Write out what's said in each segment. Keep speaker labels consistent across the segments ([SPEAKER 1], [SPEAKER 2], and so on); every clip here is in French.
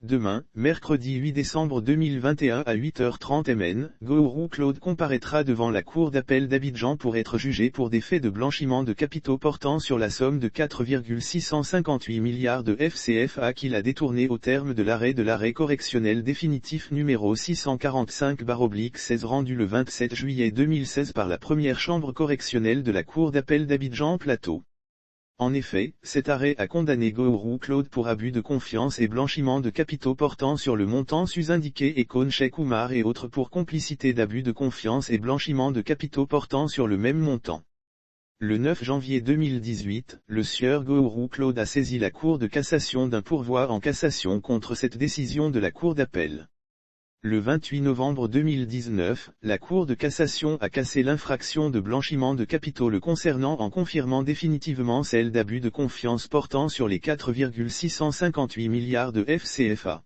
[SPEAKER 1] Demain, mercredi 8 décembre 2021 à 8h30 MN, Gouroux Claude comparaîtra devant la cour d'appel d'Abidjan pour être jugé pour des faits de blanchiment de capitaux portant sur la somme de 4,658 milliards de FCFA qu'il a détourné au terme de l'arrêt correctionnel définitif numéro 645/16 rendu le 27 juillet 2016 par la première chambre correctionnelle de la cour d'appel d'Abidjan Plateau. En effet, cet arrêt a condamné Gouroux Claude pour abus de confiance et blanchiment de capitaux portant sur le montant sus-indiqué et Khone Cheikh Oumar et autres pour complicité d'abus de confiance et blanchiment de capitaux portant sur le même montant. Le 9 janvier 2018, le sieur Gouroux Claude a saisi la Cour de cassation d'un pourvoi en cassation contre cette décision de la Cour d'appel. Le 28 novembre 2019, la Cour de cassation a cassé l'infraction de blanchiment de capitaux le concernant en confirmant définitivement celle d'abus de confiance portant sur les 4,658 milliards de FCFA.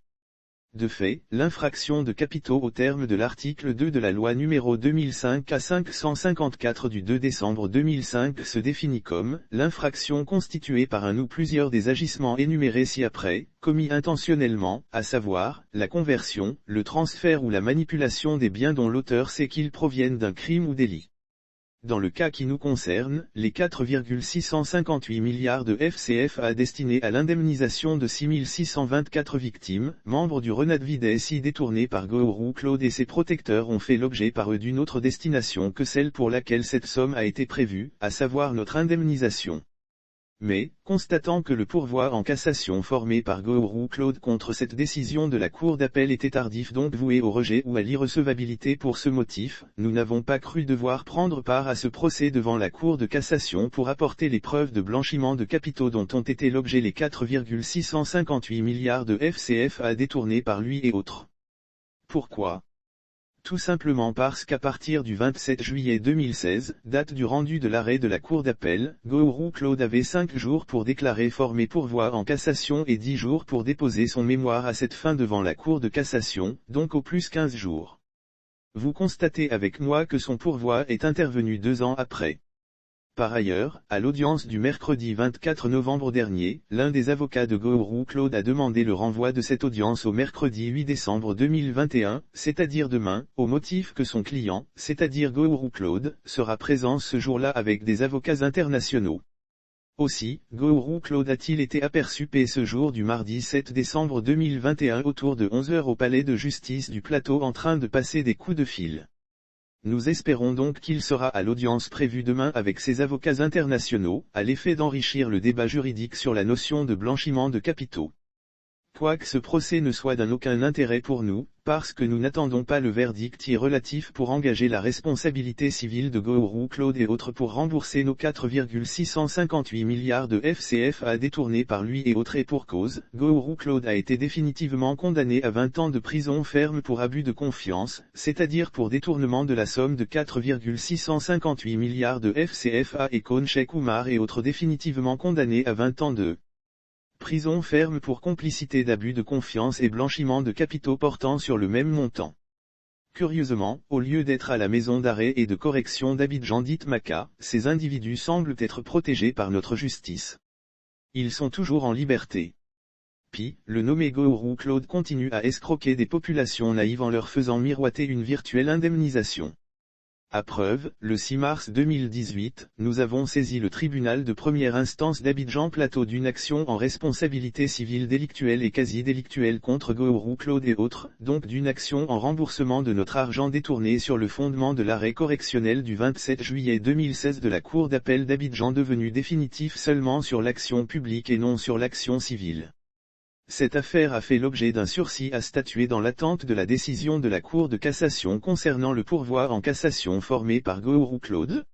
[SPEAKER 1] De fait, l'infraction de capitaux au terme de l'article 2 de la loi numéro 2005/554 du 2 décembre 2005 se définit comme l'infraction constituée par un ou plusieurs des agissements énumérés ci-après, commis intentionnellement, à savoir, la conversion, le transfert ou la manipulation des biens dont l'auteur sait qu'ils proviennent d'un crime ou délit. Dans le cas qui nous concerne, les 4,658 milliards de FCFA destinés à l'indemnisation de 6624 victimes, membres du Renadvid SI détournés par Gouroux Claude et ses protecteurs ont fait l'objet par eux d'une autre destination que celle pour laquelle cette somme a été prévue, à savoir notre indemnisation. Mais, constatant que le pourvoi en cassation formé par Gouroux Claude contre cette décision de la Cour d'appel était tardif donc voué au rejet ou à l'irrecevabilité pour ce motif, nous n'avons pas cru devoir prendre part à ce procès devant la Cour de cassation pour apporter les preuves de blanchiment de capitaux dont ont été l'objet les 4,658 milliards de FCFA détournés par lui et autres. Pourquoi ? Tout simplement parce qu'à partir du 27 juillet 2016, date du rendu de l'arrêt de la Cour d'appel, Gouroux Claude avait 5 jours pour déclarer formé pourvoi en cassation et 10 jours pour déposer son mémoire à cette fin devant la Cour de cassation, donc au plus 15 jours. Vous constatez avec moi que son pourvoi est intervenu 2 ans après. Par ailleurs, à l'audience du mercredi 24 novembre dernier, l'un des avocats de Gouroux Claude a demandé le renvoi de cette audience au mercredi 8 décembre 2021, c'est-à-dire demain, au motif que son client, c'est-à-dire Gouroux Claude, sera présent ce jour-là avec des avocats internationaux. Aussi, Gouroux Claude a-t-il été aperçu ce jour du mardi 7 décembre 2021 autour de 11h au palais de justice du Plateau en train de passer des coups de fil. Nous espérons donc qu'il sera à l'audience prévue demain avec ses avocats internationaux, à l'effet d'enrichir le débat juridique sur la notion de blanchiment de capitaux. Quoique ce procès ne soit d'un aucun intérêt pour nous, parce que nous n'attendons pas le verdict relatif pour engager la responsabilité civile de Gouroux Claude et autres pour rembourser nos 4,658 milliards de FCFA détournés par lui et autres et pour cause, Gouroux Claude a été définitivement condamné à 20 ans de prison ferme pour abus de confiance, c'est-à-dire pour détournement de la somme de 4,658 milliards de FCFA et Khone Cheikh Oumar et autres définitivement condamnés à 20 ans de prison ferme pour complicité d'abus de confiance et blanchiment de capitaux portant sur le même montant. Curieusement, au lieu d'être à la maison d'arrêt et de correction d'Abidjan dite Maca, ces individus semblent être protégés par notre justice. Ils sont toujours en liberté. Puis, le nommé Gouroux Claude continue à escroquer des populations naïves en leur faisant miroiter une virtuelle indemnisation. À preuve, le 6 mars 2018, nous avons saisi le tribunal de première instance d'Abidjan Plateau d'une action en responsabilité civile délictuelle et quasi-délictuelle contre Gouroux Claude et autres, donc d'une action en remboursement de notre argent détourné sur le fondement de l'arrêt correctionnel du 27 juillet 2016 de la Cour d'appel d'Abidjan devenu définitif seulement sur l'action publique et non sur l'action civile. Cette affaire a fait l'objet d'un sursis à statuer dans l'attente de la décision de la Cour de cassation concernant le pourvoi en cassation formé par Gouroux Claude.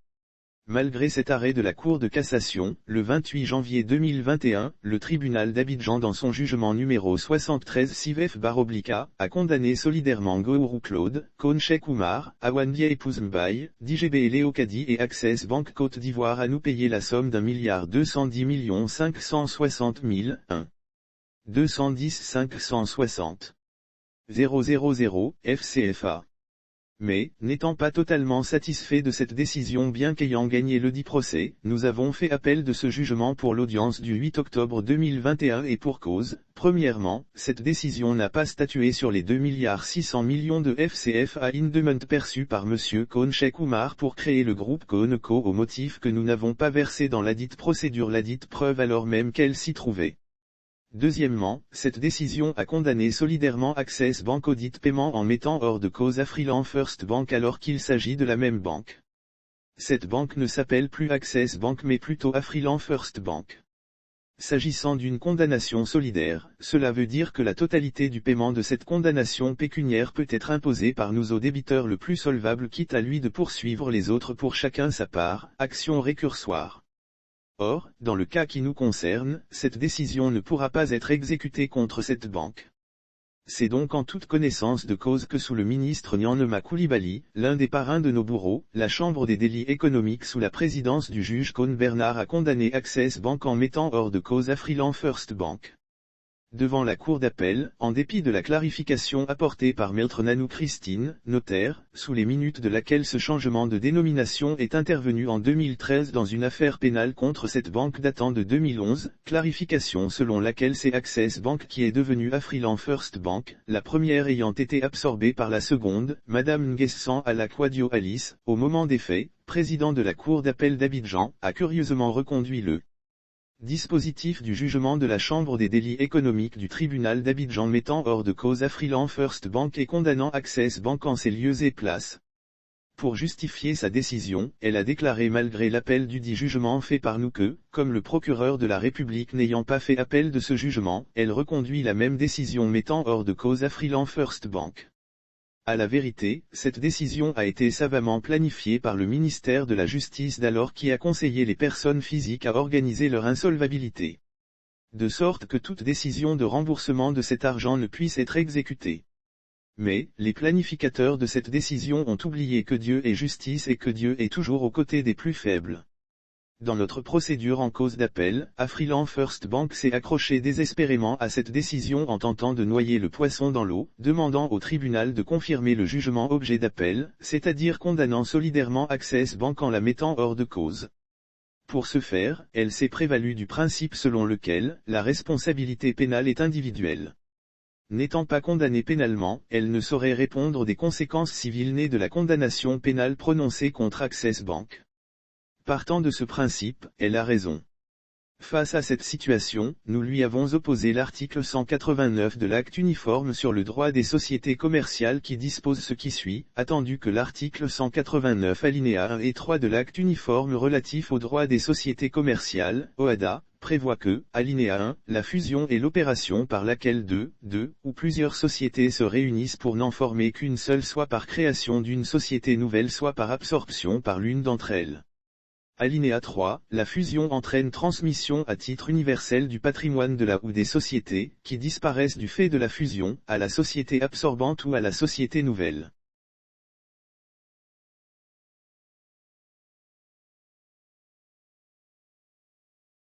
[SPEAKER 1] Malgré cet arrêt de la Cour de cassation, le 28 janvier 2021, le tribunal d'Abidjan dans son jugement numéro 73 CIVF/A, a condamné solidairement Gouroux Claude, Khone Cheikh Oumar, Awandia Épouse Mbaye, DGB et Léo Kadi et Access Banque Côte d'Ivoire à nous payer la somme d'1 560 1. 210 560 000 FCFA. Mais, n'étant pas totalement satisfait de cette décision bien qu'ayant gagné le dit procès, nous avons fait appel de ce jugement pour l'audience du 8 octobre 2021 et pour cause. Premièrement, cette décision n'a pas statué sur les 2,6 milliards de FCFA indemnity perçus par M. Khone Sheikh Oumar pour créer le groupe Khone Co au motif que nous n'avons pas versé dans ladite procédure ladite preuve alors même qu'elle s'y trouvait. Deuxièmement, cette décision a condamné solidairement Access Bank Audit Paiement en mettant hors de cause Afriland First Bank alors qu'il s'agit de la même banque. Cette banque ne s'appelle plus Access Bank mais plutôt Afriland First Bank. S'agissant d'une condamnation solidaire, cela veut dire que la totalité du paiement de cette condamnation pécuniaire peut être imposée par nous au débiteur le plus solvable quitte à lui de poursuivre les autres pour chacun sa part, action récursoire. Or, dans le cas qui nous concerne, cette décision ne pourra pas être exécutée contre cette banque. C'est donc en toute connaissance de cause que sous le ministre Nyanema Coulibaly, l'un des parrains de nos bourreaux, la Chambre des délits économiques sous la présidence du juge Khone Bernard a condamné Access Bank en mettant hors de cause Afriland First Bank. Devant la cour d'appel, en dépit de la clarification apportée par Maître Nanou Christine, notaire, sous les minutes de laquelle ce changement de dénomination est intervenu en 2013 dans une affaire pénale contre cette banque datant de 2011, clarification selon laquelle c'est Access Bank qui est devenue Afriland First Bank, la première ayant été absorbée par la seconde, Madame Nguessan Alakwadio Alice, au moment des faits, président de la cour d'appel d'Abidjan, a curieusement reconduit le dispositif du jugement de la Chambre des délits économiques du tribunal d'Abidjan mettant hors de cause Afriland First Bank et condamnant Access Bank en ses lieux et places. Pour justifier sa décision, elle a déclaré malgré l'appel du dit jugement fait par nous que, comme le procureur de la République n'ayant pas fait appel de ce jugement, elle reconduit la même décision mettant hors de cause Afriland First Bank. À la vérité, cette décision a été savamment planifiée par le ministère de la Justice d'alors qui a conseillé les personnes physiques à organiser leur insolvabilité. De sorte que toute décision de remboursement de cet argent ne puisse être exécutée. Mais, les planificateurs de cette décision ont oublié que Dieu est justice et que Dieu est toujours aux côtés des plus faibles. Dans notre procédure en cause d'appel, Afriland First Bank s'est accroché désespérément à cette décision en tentant de noyer le poisson dans l'eau, demandant au tribunal de confirmer le jugement objet d'appel, c'est-à-dire condamnant solidairement Access Bank en la mettant hors de cause. Pour ce faire, elle s'est prévalue du principe selon lequel, la responsabilité pénale est individuelle. N'étant pas condamnée pénalement, elle ne saurait répondre des conséquences civiles nées de la condamnation pénale prononcée contre Access Bank. Partant de ce principe, elle a raison. Face à cette situation, nous lui avons opposé l'article 189 de l'Acte uniforme sur le droit des sociétés commerciales qui dispose ce qui suit, attendu que l'article 189 alinéa 1 et 3 de l'Acte uniforme relatif au droit des sociétés commerciales, OADA, prévoit que, alinéa 1, la fusion est l'opération par laquelle deux ou plusieurs sociétés se réunissent pour n'en former qu'une seule soit par création d'une société nouvelle soit par absorption par l'une d'entre elles. Alinéa 3, la fusion entraîne transmission à titre universel du patrimoine de la ou des sociétés, qui disparaissent du fait de la fusion, à la société absorbante ou à la société nouvelle.